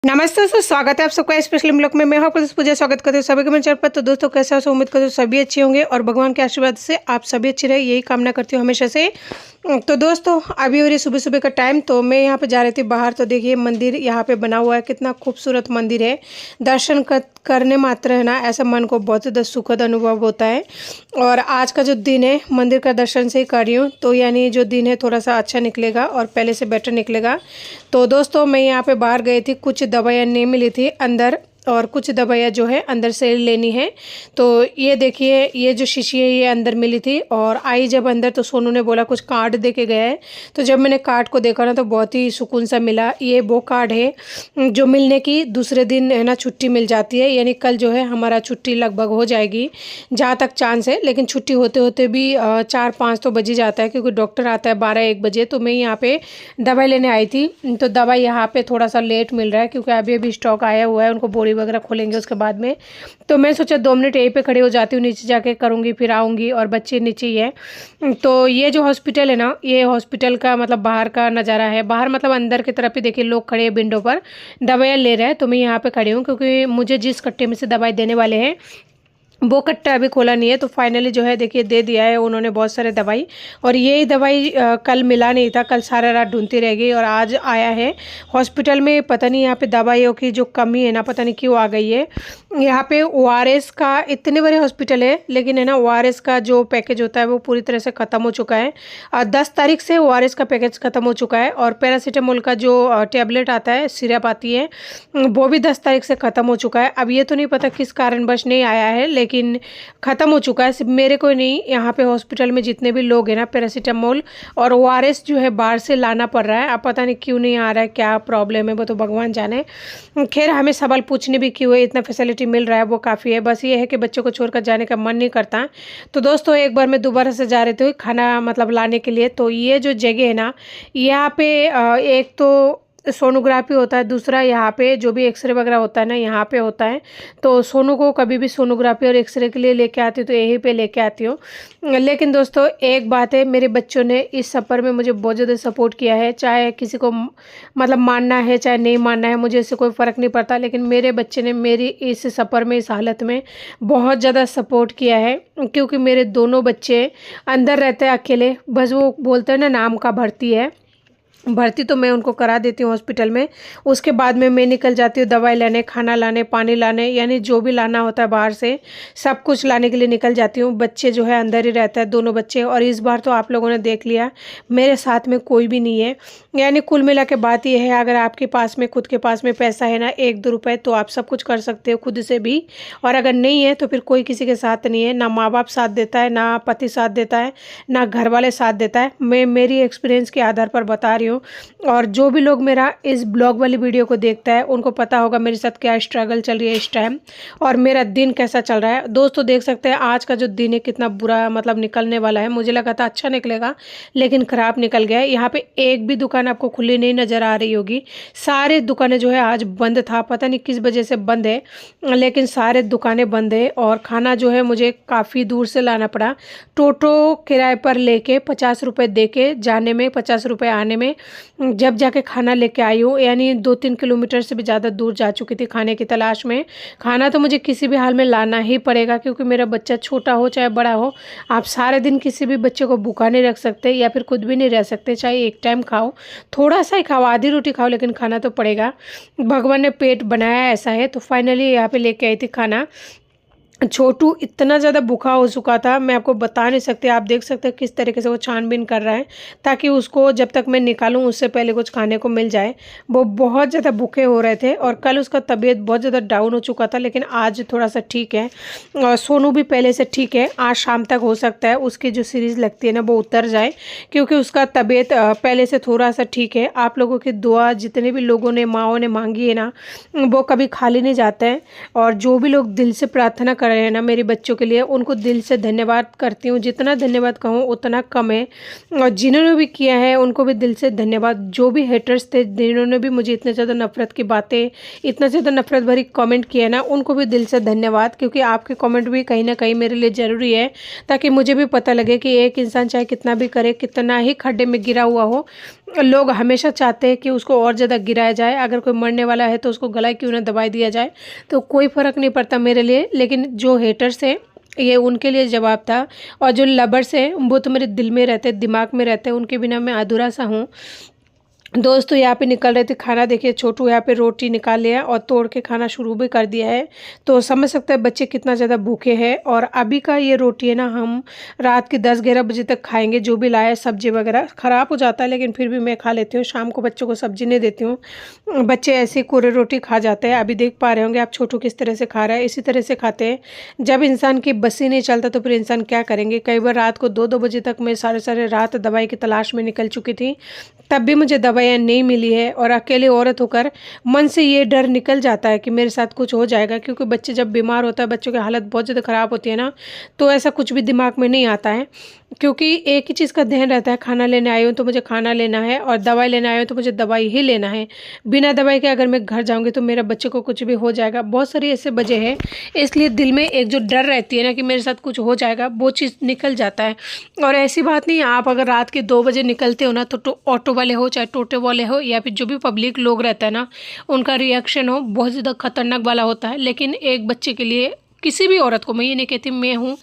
नमस्ते दोस्तों, स्वागत है आप सबका स्पेशल ब्लॉग में। मैं हूं आपका दोस्त पूजा। स्वागत करते हुए सभी के मेरे चैनल पर। तो दोस्तों कैसे हो, उम्मीद करते हो सभी अच्छे होंगे और भगवान के आशीर्वाद से आप सभी अच्छे रहे, यही कामना करती हूँ हमेशा से। तो दोस्तों अभी हो रही सुबह सुबह का टाइम, तो मैं यहाँ पे जा रही थी बाहर। तो देखिए मंदिर यहाँ पे बना हुआ है, कितना खूबसूरत मंदिर है। दर्शन करने मात्र है ना, ऐसा मन को बहुत ज़्यादा सुखद अनुभव होता है। और आज का जो दिन है मंदिर का दर्शन से ही कर रही हूँ, तो यानी जो दिन है थोड़ा सा अच्छा निकलेगा और पहले से बेटर निकलेगा। तो दोस्तों मैं यहाँ पे बाहर गई थी, कुछ दवाइयाँ नहीं मिली थी अंदर, और कुछ दवाइयाँ जो है अंदर से लेनी है। तो ये देखिए, ये जो शीशी है ये अंदर मिली थी। और आई जब अंदर तो सोनू ने बोला कुछ कार्ड दे के गया है। तो जब मैंने कार्ड को देखा ना तो बहुत ही सुकून सा मिला। ये वो कार्ड है जो मिलने की दूसरे दिन है ना छुट्टी मिल जाती है, यानी कल जो है हमारा छुट्टी लगभग हो जाएगी जहाँ तक चांस है। लेकिन छुट्टी होते होते भी 4-5 तो बज ही जाता है, क्योंकि डॉक्टर आता है 12-1 बजे। तो मैं यहाँ पे दवाई लेने आई थी, तो दवाई यहाँ पे थोड़ा सा लेट मिल रहा है, क्योंकि अभी अभी स्टॉक आया हुआ है। उनको बोरी वगैरह खोलेंगे उसके बाद में। तो मैं सोचा 2 मिनट यहीं पे खड़े हो जाती हूँ, नीचे जाके करूँगी फिर आऊँगी, और बच्चे नीचे ही है। तो ये जो हॉस्पिटल है ना, ये हॉस्पिटल का मतलब बाहर का नज़ारा है। बाहर मतलब अंदर की तरफ ही देखिए लोग खड़े हैं विंडो पर, दवाइयाँ ले रहे हैं। तो मैं यहाँ पे खड़ी हूँ, क्योंकि मुझे जिस कट्टे में से दवाई देने वाले हैं वो कट्टा अभी खोला नहीं है। तो फाइनली जो है देखिए दे दिया है उन्होंने बहुत सारे दवाई। और यही दवाई कल मिला नहीं था, कल सारा रात ढूंढती रह गई और आज आया है हॉस्पिटल में। पता नहीं यहाँ पे दवाइयों की जो कमी है ना, पता नहीं क्यों आ गई है। यहाँ पे ओआरएस का, इतने बड़े हॉस्पिटल है लेकिन है ना ओआरएस का जो पैकेज होता है वो पूरी तरह से ख़त्म हो चुका है। 10 तारीख से ओआरएस का पैकेज ख़त्म हो चुका है। और पैरासीटामोल का जो टैबलेट आता है, सिरप आती है, वो भी 10 तारीख से ख़त्म हो चुका है। अब ये तो नहीं पता किस कारणवश नहीं आया है, लेकिन ख़त्म हो चुका है। सिर्फ मेरे को नहीं, यहाँ पे हॉस्पिटल में जितने भी लोग हैं ना, पैरासीटामोल और ओआरएस जो है बाहर से लाना पड़ रहा है। अब पता नहीं क्यों नहीं आ रहा है, क्या प्रॉब्लम है वो तो भगवान जाने। खैर हमें सवाल पूछने भी क्यों है, इतना फैसिलिटी मिल रहा है वो काफ़ी है। बस ये है कि बच्चों को छोड़कर जाने का मन नहीं करता। तो दोस्तों एक बार मैं दोबारा से जा रही थी खाना मतलब लाने के लिए। तो ये जो जगह है ना, यहाँ पे एक तो सोनोग्राफी होता है, दूसरा यहाँ पे जो भी एक्सरे वगैरह होता है ना यहाँ पे होता है। तो सोनू को कभी भी सोनोग्राफी और एक्सरे के लिए लेके आती हूँ तो यहीं पे लेके आती हूँ। लेकिन दोस्तों एक बात है, मेरे बच्चों ने इस सफ़र में मुझे बहुत ज़्यादा सपोर्ट किया है। चाहे किसी को मतलब मानना है चाहे नहीं मानना है, मुझे इससे कोई फ़र्क नहीं पड़ता, लेकिन मेरे बच्चे ने मेरी इस सफ़र में, इस हालत में बहुत ज़्यादा सपोर्ट किया है। क्योंकि मेरे दोनों बच्चे अंदर रहते हैं अकेले, बस वो बोलते हैं ना नाम का भर्ती है। भर्ती तो मैं उनको करा देती हूँ हॉस्पिटल में, उसके बाद में मैं निकल जाती हूँ दवाई लाने, खाना लाने, पानी लाने, यानी जो भी लाना होता है बाहर से सब कुछ लाने के लिए निकल जाती हूँ। बच्चे जो है अंदर ही रहता है, दोनों बच्चे। और इस बार तो आप लोगों ने देख लिया मेरे साथ में कोई भी नहीं है। यानी कुल मिला के बात यह है, अगर आपके पास में खुद के पास में पैसा है ना 1-2 रुपये, तो आप सब कुछ कर सकते हो खुद से भी। और अगर नहीं है तो फिर कोई किसी के साथ नहीं है, ना माँ बाप साथ देता है, ना पति साथ देता है, ना घर वाले साथ देता है। मैं मेरी एक्सपीरियंस के आधार पर बता रही हूँ। और जो भी लोग मेरा इस ब्लॉग वाली वीडियो को देखता है उनको पता होगा मेरे साथ क्या स्ट्रगल चल रही है इस टाइम, और मेरा दिन कैसा चल रहा है। दोस्तों देख सकते हैं आज का जो दिन है कितना बुरा मतलब निकलने वाला है। मुझे लगा था अच्छा निकलेगा, लेकिन ख़राब निकल गया है। यहाँ पे एक भी दुकान आपको खुली नहीं नज़र आ रही होगी, सारे दुकानें जो है आज बंद था। पता नहीं किस वजह से बंद है, लेकिन सारे दुकानें बंद है। और खाना जो है मुझे काफ़ी दूर से लाना पड़ा, टोटो किराए पर लेके 50 रुपये दे के जाने में, 50 रुपये आने में, जब जाके खाना लेके आई हूँ। यानी 2-3 किलोमीटर से भी ज़्यादा दूर जा चुकी थी खाने की तलाश में। खाना तो मुझे किसी भी हाल में लाना ही पड़ेगा, क्योंकि मेरा बच्चा छोटा हो चाहे बड़ा हो, आप सारे दिन किसी भी बच्चे को भूखा नहीं रख सकते, या फिर खुद भी नहीं रह सकते। चाहे एक टाइम खाओ, थोड़ा सा ही खाओ, आधी रोटी खाओ, लेकिन खाना तो पड़ेगा। भगवान ने पेट बनाया ऐसा है। तो फाइनली यहाँ पे लेके आई थी खाना। छोटू इतना ज़्यादा भूखा हो चुका था, मैं आपको बता नहीं सकती। आप देख सकते हैं किस तरीके से वो छानबीन कर रहा है, ताकि उसको जब तक मैं निकालूं उससे पहले कुछ खाने को मिल जाए। वो बहुत ज़्यादा भूखे हो रहे थे, और कल उसका तबीयत बहुत ज़्यादा डाउन हो चुका था, लेकिन आज थोड़ा सा ठीक है। और सोनू भी पहले से ठीक है। आज शाम तक हो सकता है उसकी जो सीरीज़ लगती है ना वो उतर जाए, क्योंकि उसका तबीयत पहले से थोड़ा सा ठीक है। आप लोगों की दुआ जितने भी लोगों ने, माओं ने मांगी है ना, वो कभी खाली नहीं जाता है। और जो भी लोग दिल से प्रार्थना कर रहे हैं ना मेरे बच्चों के लिए, उनको दिल से धन्यवाद करती हूँ। जितना धन्यवाद कहूँ उतना कम है। और जिन्होंने भी किया है उनको भी दिल से धन्यवाद। जो भी हेटर्स थे, जिन्होंने भी मुझे इतने ज़्यादा नफरत की बातें, इतना ज़्यादा नफरत भरी कमेंट किया ना, उनको भी दिल से धन्यवाद। क्योंकि आपके कमेंट भी कहीं ना कहीं मेरे लिए ज़रूरी है, ताकि मुझे भी पता लगे कि एक इंसान चाहे कितना भी करे, कितना ही खड्डे में गिरा हुआ हो, लोग हमेशा चाहते हैं कि उसको और ज़्यादा गिराया जाए, अगर कोई मरने वाला है तो उसको गला क्यों ना दबा दिया जाए, तो कोई फ़र्क नहीं पड़ता मेरे लिए। लेकिन जो हेटर्स हैं ये उनके लिए जवाब था, और जो लवर्स हैं वो तो मेरे दिल में रहते, दिमाग में रहते हैं, उनके बिना मैं अधूरा सा हूँ। दोस्तों यहाँ पे निकल रहे थे खाना, देखिए छोटू यहाँ पे रोटी निकाल लिया और तोड़ के खाना शुरू भी कर दिया है, तो समझ सकते हैं बच्चे कितना ज़्यादा भूखे हैं। और अभी का ये रोटी है ना, हम रात के 10-11 बजे तक खाएंगे। जो भी लाए सब्जी वगैरह ख़राब हो जाता है, लेकिन फिर भी मैं खा लेती हूँ। शाम को बच्चों को सब्जी नहीं देती हूँ, बच्चे ऐसे कोरे रोटी खा जाते हैं। अभी देख पा रहे होंगे आप छोटू किस तरह से खा रहा है, इसी तरह से खाते हैं। जब इंसान की बस ही नहीं चलता तो फिर इंसान क्या करेंगे। कई बार रात को 2-2 बजे तक मैं सारे रात दवाई की तलाश में निकल चुकी थी, तब भी मुझे दवाइयाँ नहीं मिली है। और अकेले औरत होकर मन से ये डर निकल जाता है कि मेरे साथ कुछ हो जाएगा, क्योंकि बच्चे जब बीमार होता है, बच्चों की हालत बहुत ज़्यादा ख़राब होती है ना, तो ऐसा कुछ भी दिमाग में नहीं आता है, क्योंकि एक ही चीज़ का ध्यान रहता है, खाना लेने आई हूँ तो मुझे खाना लेना है, और दवाई लेने आई हूँ तो मुझे दवाई ही लेना है। बिना दवाई के अगर मैं घर जाऊँगी तो मेरा बच्चे को कुछ भी हो जाएगा। बहुत सारी ऐसे वजह है, इसलिए दिल में एक जो डर रहती है ना कि मेरे साथ कुछ हो जाएगा, वो चीज़ निकल जाता है। और ऐसी बात नहीं है, आप अगर रात के 2 बजे निकलते हो ना, तो ऑटो वाले हो चाहे टोटो वाले हो या फिर जो भी पब्लिक लोग रहता है ना, उनका रिएक्शन हो बहुत ज़्यादा खतरनाक वाला होता है। लेकिन एक बच्चे के लिए, किसी भी औरत को, मैं ये नहीं कहती मैं हूँ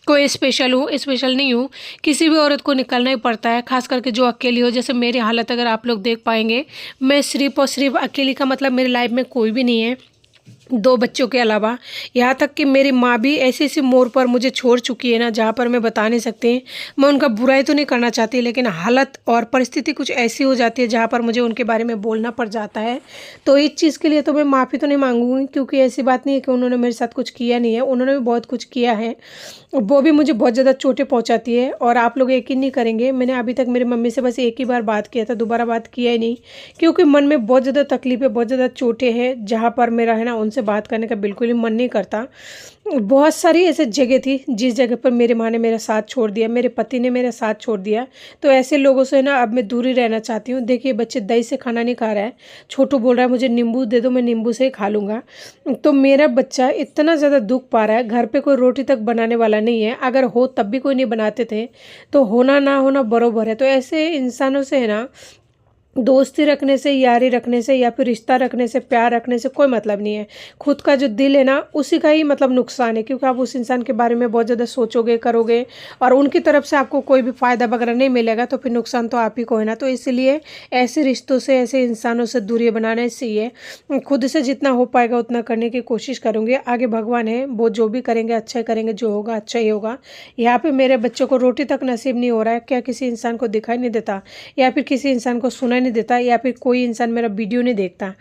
कोई स्पेशल हूँ, स्पेशल नहीं हूँ, किसी भी औरत को निकलना ही पड़ता है, खास करके जो अकेली हो। जैसे मेरी हालत अगर आप लोग देख पाएंगे, मैं सिर्फ और सिर्फ अकेली का मतलब मेरी लाइफ में कोई भी नहीं है 2 बच्चों के अलावा। यहाँ तक कि मेरी माँ भी ऐसी ऐसी मोड़ पर मुझे छोड़ चुकी है ना, जहाँ पर मैं बता नहीं सकती। मैं उनका बुराई तो नहीं करना चाहती, लेकिन हालत और परिस्थिति कुछ ऐसी हो जाती है जहाँ पर मुझे उनके बारे में बोलना पड़ जाता है। तो इस चीज़ के लिए तो मैं माफ़ी तो नहीं मांगूंगी, क्योंकि ऐसी बात नहीं है कि उन्होंने मेरे साथ कुछ किया नहीं है, उन्होंने भी बहुत कुछ किया है। वो भी मुझे बहुत ज़्यादा चोटें पहुँचाती है। और आप लोग यकीन नहीं करेंगे, मैंने अभी तक मेरी मम्मी से बस एक ही बार बात किया था, दोबारा बात किया ही नहीं, क्योंकि मन में बहुत ज़्यादा तकलीफ है, बहुत ज़्यादा चोटें हैं, जहाँ पर मेरा है ना उनसे बात करने का बिल्कुल ही मन नहीं करता। बहुत सारी ऐसे जगह थी जिस जगह पर मेरे माँ ने मेरा साथ छोड़ दिया, मेरे पति ने मेरा साथ छोड़ दिया, तो ऐसे लोगों से ना अब मैं दूरी रहना चाहती हूँ। देखिए बच्चे दही से खाना नहीं खा रहा है, छोटू बोल रहा है मुझे नींबू दे दो, मैं नींबू से ही खा लूँगा। तो मेरा बच्चा इतना ज़्यादा दुख पा रहा है, घर पे कोई रोटी तक बनाने वाला नहीं है, अगर हो तब भी कोई नहीं बनाते थे, तो होना ना होना बरोबर है। तो ऐसे इंसानों से है ना दोस्ती रखने से, यारी रखने से, या फिर रिश्ता रखने से, प्यार रखने से कोई मतलब नहीं है। खुद का जो दिल है ना, उसी का ही मतलब नुकसान है, क्योंकि आप उस इंसान के बारे में बहुत ज़्यादा सोचोगे, करोगे, और उनकी तरफ से आपको कोई भी फ़ायदा वगैरह नहीं मिलेगा, तो फिर नुकसान तो आप ही को है ना। तो इसलिए ऐसे रिश्तों से, ऐसे इंसानों से दूरी बनाना चाहिए। खुद से जितना हो पाएगा उतना करने की कोशिश करूँगी। आगे भगवान है, वो जो भी करेंगे अच्छा करेंगे, जो होगा अच्छा ही होगा। यहाँ पर मेरे बच्चों को रोटी तक नसीब नहीं हो रहा है, क्या किसी इंसान को दिखाई नहीं देता, या फिर किसी इंसान को सुनाई नहीं देता, या फिर कोई इंसान मेरा वीडियो नहीं देखता।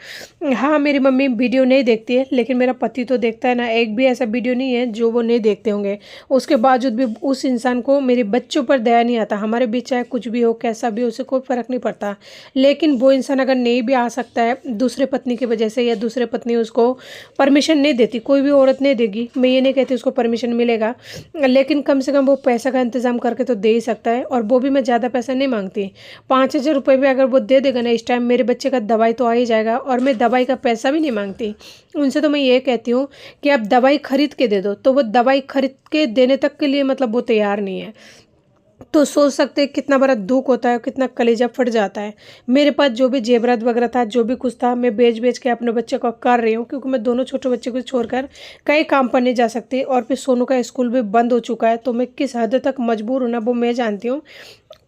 हाँ, मेरी मम्मी वीडियो नहीं देखती है, लेकिन मेरा पति तो देखता है ना। एक भी ऐसा वीडियो नहीं है जो वो नहीं देखते होंगे, उसके बावजूद भी उस इंसान को मेरे बच्चों पर दया नहीं आता। हमारे बीच चाहे कुछ भी हो, कैसा भी हो, उसे कोई फ़र्क नहीं पड़ता। लेकिन वो इंसान अगर नहीं भी आ सकता है दूसरे पत्नी की वजह से, या दूसरे पत्नी उसको परमिशन नहीं देती, कोई भी औरत नहीं देगी, मैं ये नहीं कहती उसको परमिशन मिलेगा, लेकिन कम से कम वो पैसा का इंतज़ाम करके तो दे ही सकता है। और वो भी मैं ज़्यादा पैसा नहीं मांगती, 5,000 रुपये भी अगर वो दे देगा ना, इस टाइम मेरे बच्चे का दवाई तो आ ही जाएगा। और मैं दवाई का पैसा भी नहीं मांगती उनसे, तो मैं ये कहती हूँ कि आप दवाई खरीद के दे दो, तो वो दवाई खरीद के देने तक के लिए मतलब वो तैयार नहीं है। तो सोच सकते हैं कितना बड़ा दुख होता है, कितना कलेजा फट जाता है। मेरे पास जो भी जेवरात वगैरह था, जो भी कुछ था, मैं बेच के अपने बच्चे को कर रही हूँ, क्योंकि मैं दोनों छोटे बच्चे को छोड़कर कई काम पर नहीं जा सकती। और फिर सोनू का स्कूल भी बंद हो चुका है, तो मैं किस हद तक मजबूर हूँ ना, वो मैं जानती हूँ।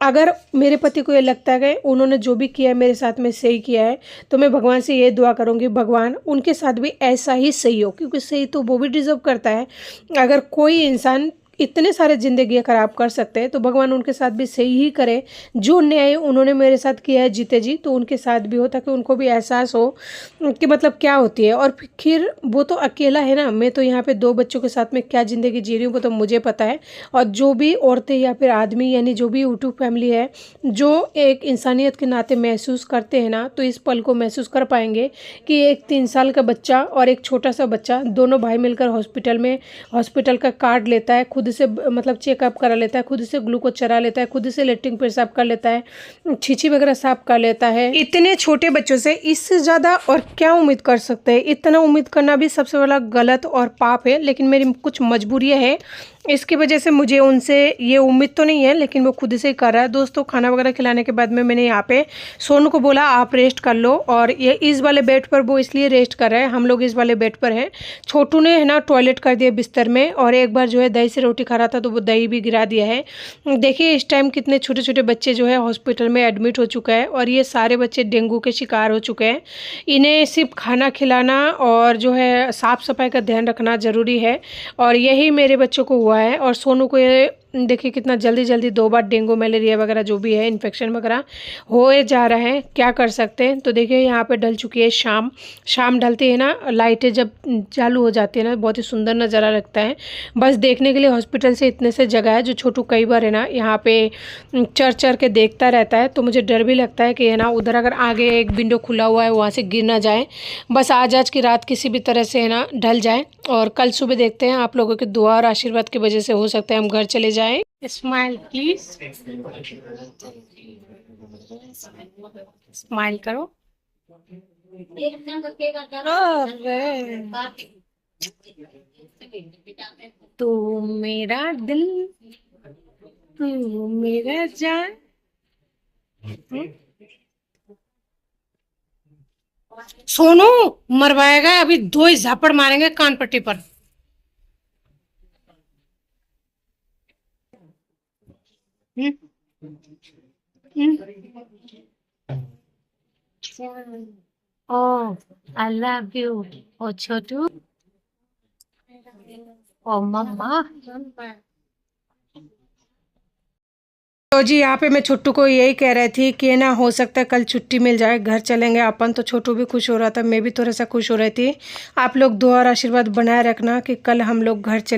अगर मेरे पति को ये लगता है कि उन्होंने जो भी किया है मेरे साथ में सही किया है, तो मैं भगवान से ये दुआ करूँगी, भगवान उनके साथ भी ऐसा ही सही हो, क्योंकि सही तो वो भी डिज़र्व करता है। अगर कोई इंसान इतने सारे ज़िंदगी ख़राब कर सकते हैं, तो भगवान उनके साथ भी सही ही करे। जो न्याय उन्होंने मेरे साथ किया है जीते जी, तो उनके साथ भी हो, ताकि उनको भी एहसास हो कि मतलब क्या होती है। और फिर वो तो अकेला है ना, मैं तो यहाँ पे 2 बच्चों के साथ में क्या ज़िंदगी जी रही हूँ वो तो मुझे पता है। और जो भी औरतें या फिर आदमी, यानी जो भी यूट्यूब फैमिली है, जो एक इंसानियत के नाते महसूस करते हैं ना, तो इस पल को महसूस कर पाएंगे कि एक 3 साल का बच्चा और एक छोटा सा बच्चा, दोनों भाई मिलकर हॉस्पिटल का कार्ड लेता है, खुद से मतलब चेकअप करा लेता है, खुद से ग्लूकोज चरा लेता है, खुद से लेटरिन पेशाब कर लेता है, छींची वगैरह साफ कर लेता है। इतने छोटे बच्चों से इससे ज़्यादा और क्या उम्मीद कर सकते हैं। इतना उम्मीद करना भी सबसे बड़ा गलत और पाप है, लेकिन मेरी कुछ मजबूरियाँ है, इसकी वजह से मुझे उनसे ये उम्मीद तो नहीं है, लेकिन वो खुद से ही कर रहा है। दोस्तों खाना वगैरह खिलाने के बाद में मैंने यहाँ पे सोनू को बोला आप रेस्ट कर लो, और ये इस वाले बेड पर वो इसलिए रेस्ट कर रहा है, हम लोग इस वाले बेड पर हैं। छोटू ने है ना टॉयलेट कर दिया बिस्तर में, और एक बार जो है दही से रोटी खा रहा था तो वो दही भी गिरा दिया है। देखिए इस टाइम कितने छोटे छोटे बच्चे जो है हॉस्पिटल में एडमिट हो चुका है, और ये सारे बच्चे डेंगू के शिकार हो चुके हैं। इन्हें सिर्फ खाना खिलाना और जो है साफ़ सफाई का ध्यान रखना ज़रूरी है, और यही मेरे बच्चों को हुआ है। और सोनू को ये देखिए कितना जल्दी जल्दी 2 बार डेंगू मलेरिया वगैरह जो भी है इन्फेक्शन वगैरह हो जा रहा है, क्या कर सकते हैं। तो देखिए यहाँ पे ढल चुकी है शाम। शाम ढलती है ना, लाइटें जब चालू हो जाती है ना, बहुत ही सुंदर नज़ारा लगता है। बस देखने के लिए हॉस्पिटल से इतने से जगह है, जो छोटू कई बार है ना यहाँ पे चढ़ चढ़ के देखता रहता है। तो मुझे डर भी लगता है कि है ना उधर अगर आगे एक विंडो खुला हुआ है वहाँ से गिर ना जाए। बस आज की रात किसी भी तरह से है ना ढल जाए, और कल सुबह देखते हैं। आप लोगों की दुआ और आशीर्वाद की वजह से हो सकता है हम घर चले जाएं। स्माइल प्लीज, स्माइल करो। अरे तू मेरा दिल, तू मेरा जान। सोनू मरवाएगा अभी, 2 ही झापड़ मारेंगे कान पट्टी पर। Oh, I love you. Oh, Chhotu. Oh, मम्मा। तो जी यहाँ पे मैं छोटू को यही कह रही थी कि ना हो सकता है कल छुट्टी मिल जाए, घर चलेंगे अपन। तो छोटू भी खुश हो रहा था, मैं भी थोड़ा सा खुश हो रही थी। आप लोग दुआ और आशीर्वाद बनाए रखना कि कल हम लोग घर चले।